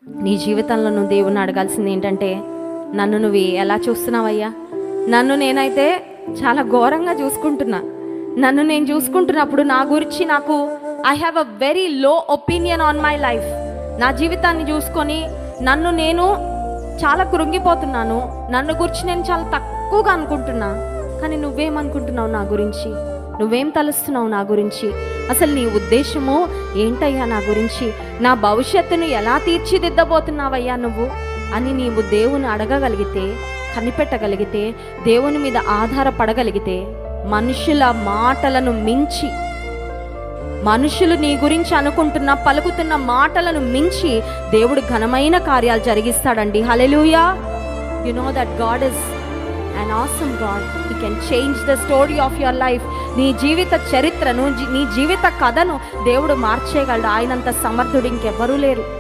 నీ జీవితంలో నువ్వు దేవుని అడగాల్సింది ఏంటంటే, నన్ను నువ్వు ఎలా చూస్తున్నావయ్యా? నన్ను నేనైతే చాలా ఘోరంగా చూసుకుంటున్నా. నన్ను నేను చూసుకుంటున్నప్పుడు నా గురించి I have a very low opinion on my life. నా జీవితాన్ని చూసుకొని నన్ను నేను చాలా కృంగిపోతున్నాను. నన్ను గురించి నేను చాలా తక్కువగా అనుకుంటున్నా. కానీ నువ్వేమనుకుంటున్నావు నా గురించి? నువ్వేం తలుస్తున్నావు నా గురించి? అసలు నీ ఉద్దేశము ఏంటయ్యా నా గురించి? నా భవిష్యత్తును ఎలా తీర్చిదిద్దబోతున్నావయ్యా నువ్వు అని నీవు దేవుని అడగగలిగితే, కనిపెట్టగలిగితే, దేవుని మీద ఆధారపడగలిగితే, మనుషుల మాటలను మించి, మనుషులు నీ గురించి అనుకుంటున్న పలుకుతున్న మాటలను మించి దేవుడు ఘనమైన కార్యాలు జరిగిస్తాడండి. Hallelujah. You know that God is an awesome God. He can change the story of your life. నీ జీవిత చరిత్రను, నీ జీవిత కథను దేవుడు మార్చేయగలడు. ఆయనంత సమర్థుడు ఇంకెవ్వరూ లేరు.